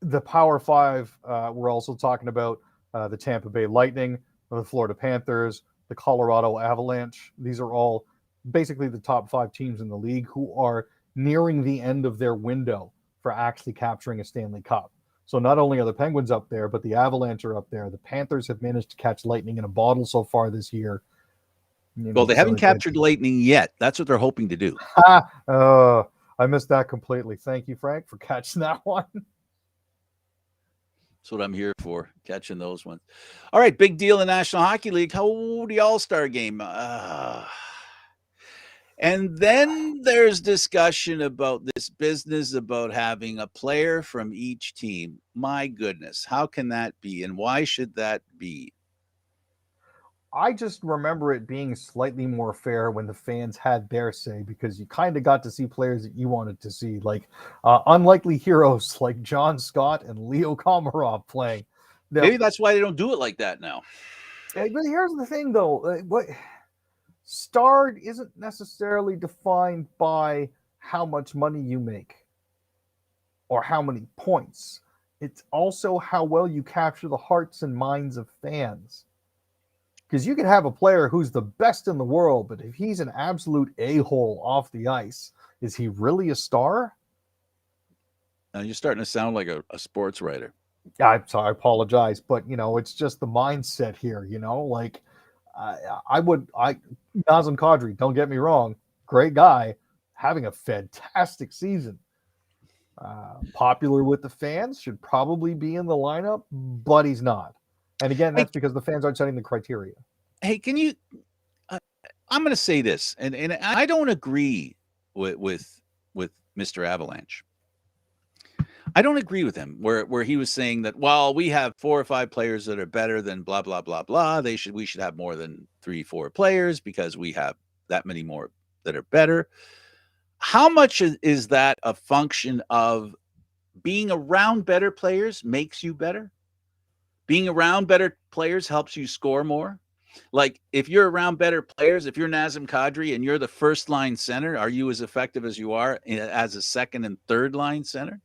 the Power 5, we're also talking about the Tampa Bay Lightning, the Florida Panthers, the Colorado Avalanche. These are all basically the top 5 teams in the league who are nearing the end of their window for actually capturing a Stanley Cup. So not only are the Penguins up there, but the Avalanche are up there. The Panthers have managed to catch lightning in a bottle so far this year. Well, they haven't captured lightning yet. That's what they're hoping to do. I missed that completely. Thank you, Frank, for catching that one. That's what I'm here for, catching those ones. All right, big deal in the National Hockey League. How the All-Star game? And then there's discussion about this business about having a player from each team. My goodness, how can that be? And why should that be? I just remember it being slightly more fair when the fans had their say, because you kind of got to see players that you wanted to see, like unlikely heroes like John Scott and Leo Komarov playing. Now, maybe that's why they don't do it like that now. But here's the thing, though. What star isn't necessarily defined by how much money you make or how many points. It's also how well you capture the hearts and minds of fans. Because you can have a player who's the best in the world, but if he's an absolute a-hole off the ice, is he really a star? Now you're starting to sound like a sports writer. I'm sorry, I apologize, but it's just the mindset here. Nazem Kadri, don't get me wrong, great guy, having a fantastic season. Popular with the fans, should probably be in the lineup, but he's not. And again, that's because the fans aren't setting the criteria. Hey, can you? I'm going to say this, and I don't agree with Mr. Avalanche. I don't agree with him where he was saying that, well, we have 4 or 5 players that are better than blah blah blah blah. We should have more than 3-4 players because we have that many more that are better. How much is that a function of being around better players makes you better? Being around better players helps you score more. Like if you're around better players, if you're Nazem Kadri and you're the first line center, are you as effective as you are as a second and third line center?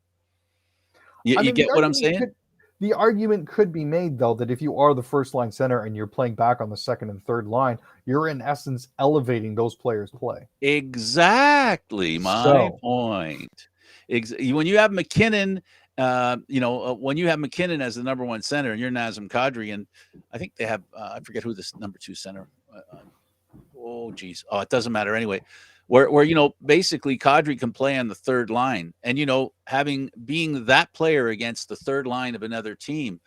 You get what I'm saying? The argument could be made, though, that if you are the first line center and you're playing back on the second and third line, you're in essence elevating those players' play. Exactly my point. When you have McKinnon, when you have McKinnon as the number 1 center and you're Nazem Kadri, and I think they have, I forget who this number 2 center. It doesn't matter anyway. where basically Kadri can play on the third line, and being that player against the third line of another team,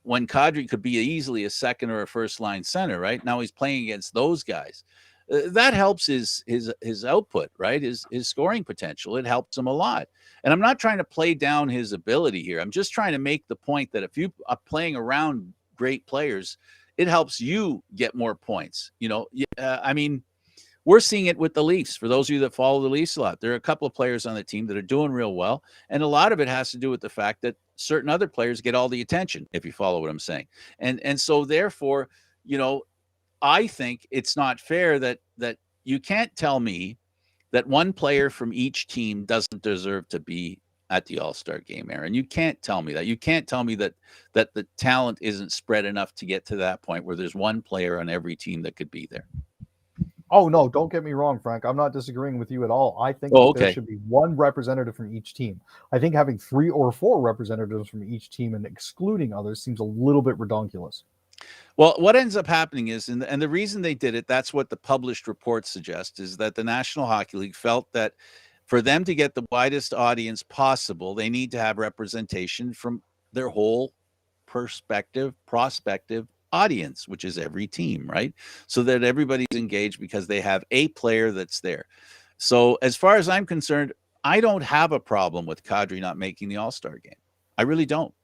when Kadri could be easily a second or a first line center, right? Now he's playing against those guys. That helps his output, right? His scoring potential. It helps him a lot. And I'm not trying to play down his ability here. I'm just trying to make the point that if you are playing around great players, it helps you get more points. I mean, we're seeing it with the Leafs. For those of you that follow the Leafs a lot, there are a couple of players on the team that are doing real well. And a lot of it has to do with the fact that certain other players get all the attention, if you follow what I'm saying. And so therefore, I think it's not fair that you can't tell me that one player from each team doesn't deserve to be at the All-Star game, Aaron. You can't tell me that. You can't tell me that the talent isn't spread enough to get to that point where there's one player on every team that could be there. Oh, no, don't get me wrong, Frank. I'm not disagreeing with you at all. I think there should be one representative from each team. I think having 3 or 4 representatives from each team and excluding others seems a little bit redonkulous. Well, what ends up happening is, and the reason they did it, that's what the published reports suggest, is that the National Hockey League felt that for them to get the widest audience possible, they need to have representation from their whole prospective audience, which is every team, right? So that everybody's engaged because they have a player that's there. So as far as I'm concerned, I don't have a problem with Kadri not making the All-Star game. I really don't.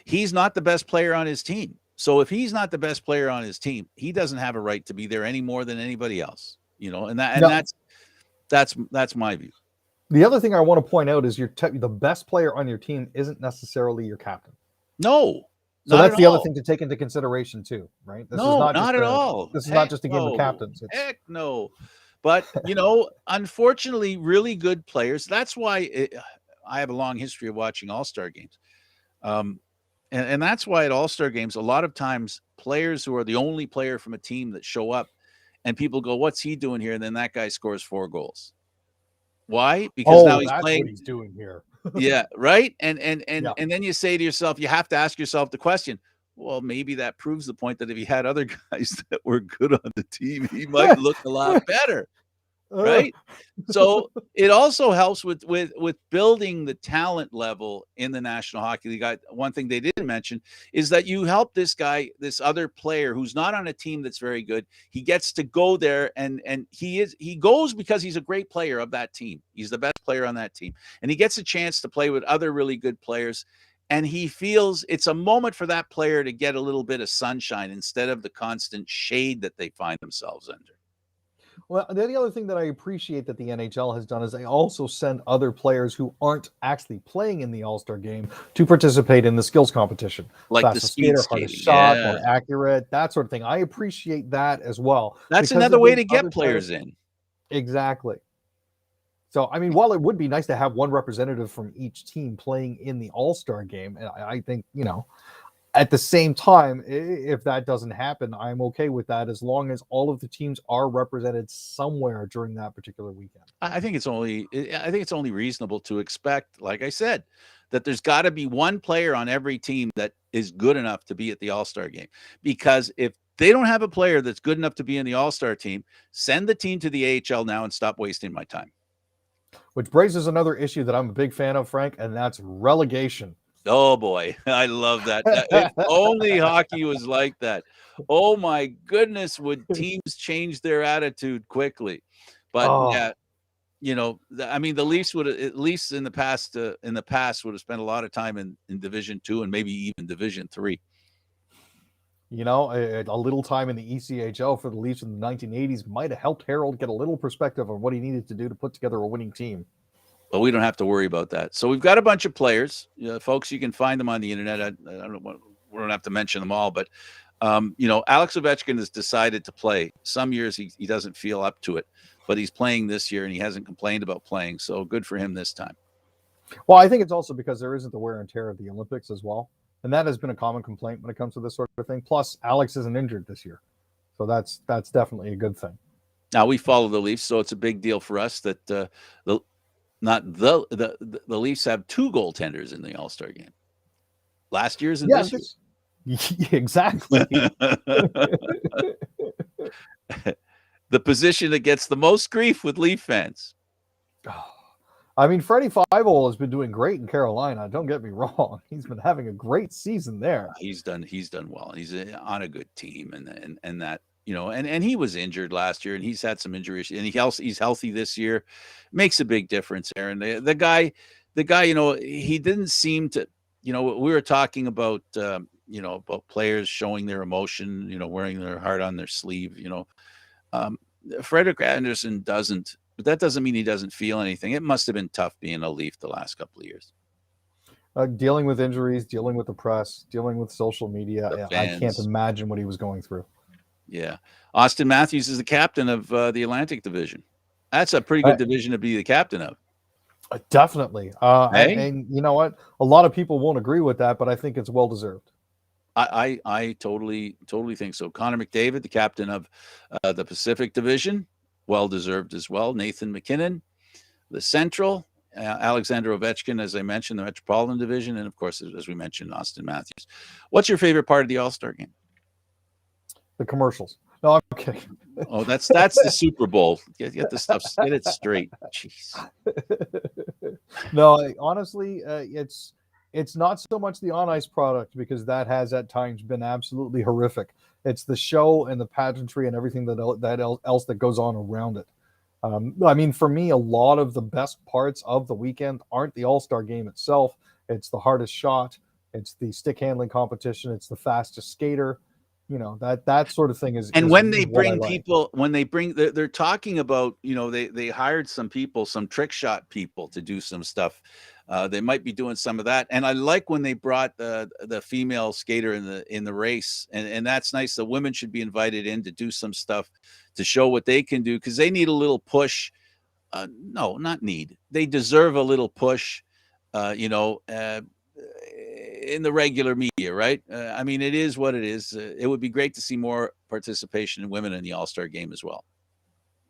He's not the best player on his team. So if he's not the best player on his team, he doesn't have a right to be there any more than anybody else, that's my view. The other thing I want to point out is the best player on your team isn't necessarily your captain. No. So that's the other thing to take into consideration too, right? This is not at all. This is not just a game of captains. Heck no. But, unfortunately, really good players. That's why I have a long history of watching All-Star games. And that's why at All-Star games, a lot of times players who are the only player from a team that show up and people go, what's he doing here? And then that guy scores 4 goals. Why? Because now he's playing. What he's doing here. Yeah, right. And then you say to yourself, you have to ask yourself the question, well, maybe that proves the point that if he had other guys that were good on the team, he might look a lot better. Right. So it also helps with building the talent level in the National Hockey League. One thing they didn't mention is that you help this other player who's not on a team that's very good. He gets to go there and he goes because he's a great player of that team. He's the best player on that team. And he gets a chance to play with other really good players. And he feels it's a moment for that player to get a little bit of sunshine instead of the constant shade that they find themselves under. Well, the other thing that I appreciate that the NHL has done is they also send other players who aren't actually playing in the All-Star game to participate in the skills competition. Like the speed skating, harder shot, more accurate, that sort of thing. I appreciate that as well. That's another way to get players in. Exactly. So, I mean, while it would be nice to have one representative from each team playing in the All-Star game, I think, at the same time, if that doesn't happen, I'm okay with that as long as all of the teams are represented somewhere during that particular weekend. I think it's only reasonable to expect, like I said, that there's got to be one player on every team that is good enough to be at the All-Star game. Because if they don't have a player that's good enough to be in the All-Star team, send the team to the AHL now and stop wasting my time. Which raises another issue that I'm a big fan of, Frank, and that's relegation. Oh boy, I love that. If only hockey was like that. Oh my goodness, would teams change their attitude quickly? But I mean, the Leafs would, at least in the past, would have spent a lot of time in Division 2 and maybe even Division 3. A little time in the ECHL for the Leafs in the 1980s might have helped Harold get a little perspective on what he needed to do to put together a winning team. But we don't have to worry about that. So we've got a bunch of players, folks. You can find them on the internet. I don't know. We don't have to mention them all, but Alex Ovechkin has decided to play. Some years he doesn't feel up to it, but he's playing this year and he hasn't complained about playing. So good for him this time. Well, I think it's also because there isn't the wear and tear of the Olympics as well, and that has been a common complaint when it comes to this sort of thing. Plus, Alex isn't injured this year, so that's definitely a good thing. Now we follow the Leafs, so it's a big deal for us that the Leafs have 2 goaltenders in the All-Star game. Last year's and this year. Exactly. the position that gets the most grief with Leaf fans. I mean, Freddie Fivel has been doing great in Carolina. Don't get me wrong; he's been having a great season there. He's done well. He's on a good team, and that, you know, and he was injured last year, and he's had some injury issues, and he's healthy this year. Makes a big difference, Aaron. The guy, you know, he didn't seem to, you know, we were talking about, you know, about players showing their emotion, you know, wearing their heart on their sleeve, you know. Frederick Anderson doesn't, but that doesn't mean he doesn't feel anything. It must have been tough being a Leaf the last couple of years. Dealing with injuries, dealing with the press, dealing with social media. I can't imagine what he was going through. Yeah. Austin Matthews is the captain of the Atlantic Division. That's a pretty good division to be the captain of. Definitely. And you know what? A lot of people won't agree with that, but I think it's well-deserved. I totally think so. Connor McDavid, the captain of the Pacific Division, well-deserved as well. Nathan McKinnon, the Central, Alexander Ovechkin, as I mentioned, the Metropolitan Division, and of course, as we mentioned, Austin Matthews. What's your favorite part of the All-Star game? The commercials. No, I'm kidding. Oh, that's the Super Bowl. Get the stuff, get it straight. Jeez. No, honestly, it's not so much the on-ice product, because that has at times been absolutely horrific. It's the show and the pageantry and everything else that goes on around it. I mean, for me, a lot of the best parts of the weekend aren't the All-Star game itself. It's the hardest shot. It's the stick handling competition. It's the fastest skater. You know, that sort of thing is. And when they bring people, they're talking about, you know, they hired some people, some trick shot people to do some stuff. They might be doing some of that. And I like when they brought the female skater in the race, and that's nice. The women should be invited in to do some stuff to show what they can do, because they need a little push. No, not need. They deserve a little push. You know. In the regular media, right? I mean, it is what it is. It would be great to see more participation in women in the All-Star game as well.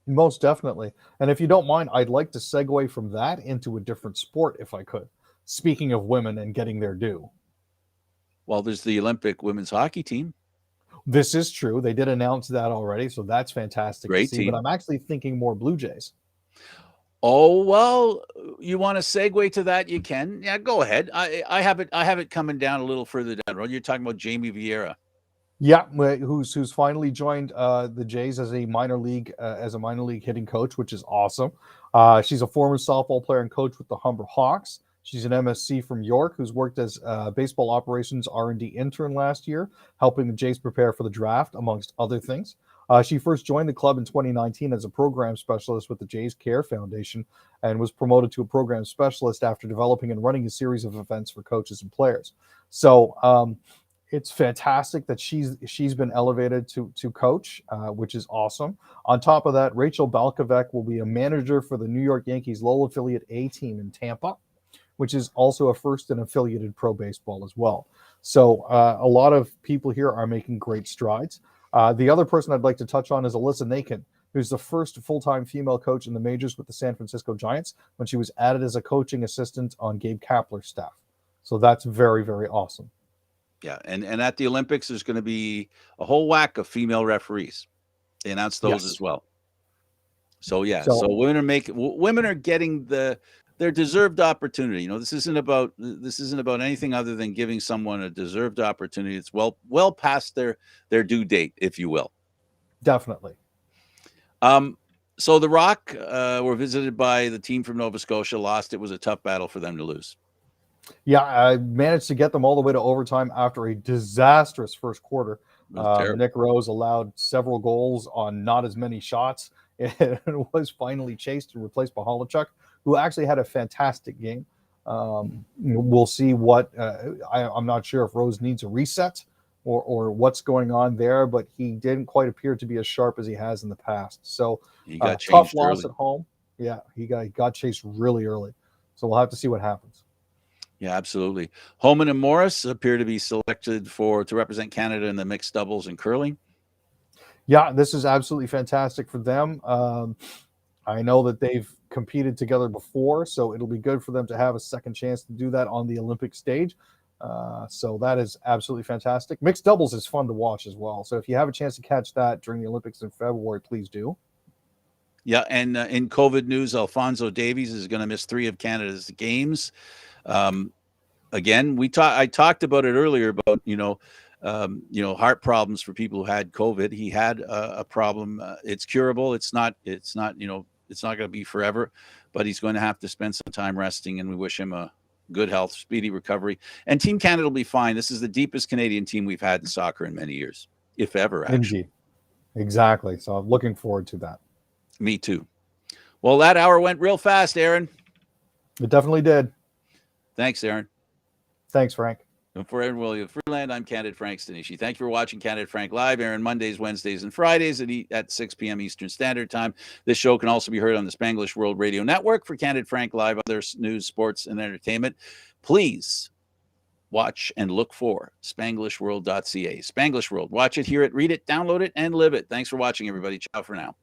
Most definitely. And if you don't mind, I'd like to segue from that into a different sport, if I could. Speaking of women and getting their due. Well, there's the Olympic women's hockey team. This is true. They did announce that already, so that's fantastic Great to see. team. But I'm actually thinking more Blue Jays. Oh, well, you want to segue to that? You can. Yeah, go ahead. I have it coming down a little further down the road. You're talking about Jamie Vieira. Yeah, who's finally joined the Jays as a minor league hitting coach, which is awesome. She's a former softball player and coach with the Humber Hawks. She's an MSc from York who's worked as baseball operations R&D intern last year, helping the Jays prepare for the draft, amongst other things. She first joined the club in 2019 as a program specialist with the Jays Care Foundation, and was promoted to a program specialist after developing and running a series of events for coaches and players. So it's fantastic that she's been elevated to coach, which is awesome. On top of that, Rachel Balkovec will be a manager for the New York Yankees Lowell Affiliate A team in Tampa, which is also a first in affiliated pro baseball as well. So a lot of people here are making great strides. The other person I'd like to touch on is Alyssa Nakin, who's the first full-time female coach in the majors with the San Francisco Giants, when she was added as a coaching assistant on Gabe Kapler's staff. So that's very, very awesome. Yeah, and at the Olympics, there's going to be a whole whack of female referees. They announced those as well. So yeah, so women are getting their deserved opportunity. You know, this isn't about anything other than giving someone a deserved opportunity. It's well past their due date, if you will. Definitely. So the Rock were visited by the team from Nova Scotia, lost. It was a tough battle for them to lose. Yeah, I managed to get them all the way to overtime after a disastrous first quarter. Nick Rose allowed several goals on not as many shots, and was finally chased and replaced by Holochuk, who actually had a fantastic game. We'll see what I'm not sure if Rose needs a reset or what's going on there, but he didn't quite appear to be as sharp as he has in the past. So he got tough loss early at home. Yeah, he got chased really early. So we'll have to see what happens. Yeah, absolutely. Homan and Morris appear to be selected to represent Canada in the mixed doubles and curling. Yeah, this is absolutely fantastic for them. I know that they've competed together before, so it'll be good for them to have a second chance to do that on the Olympic stage. So that is absolutely fantastic. Mixed doubles is fun to watch as well. So if you have a chance to catch that during the Olympics in February, please do. Yeah, and in COVID news, Alfonso Davies is going to miss 3 of Canada's games. Um, Again, I talked about it earlier about heart problems for people who had COVID. He had a problem. It's curable. It's not going to be forever, but he's going to have to spend some time resting. And we wish him a good health, speedy recovery. And Team Canada will be fine. This is the deepest Canadian team we've had in soccer in many years, if ever. Actually, Indeed. Exactly. So I'm looking forward to that. me too. Well, that hour went real fast, Aaron. It definitely did. Thanks, Aaron. Thanks, Frank. And for Aaron William Freeland, I'm Candid Frank Stanishi. Thank you for watching Candid Frank Live, Aaron, Mondays, Wednesdays, and Fridays at 6 p.m. Eastern Standard Time. This show can also be heard on the Spanglish World Radio Network. For Candid Frank Live, other news, sports, and entertainment, please watch and look for SpanglishWorld.ca. Spanglish World. Watch it, hear it, read it, download it, and live it. Thanks for watching, everybody. Ciao for now.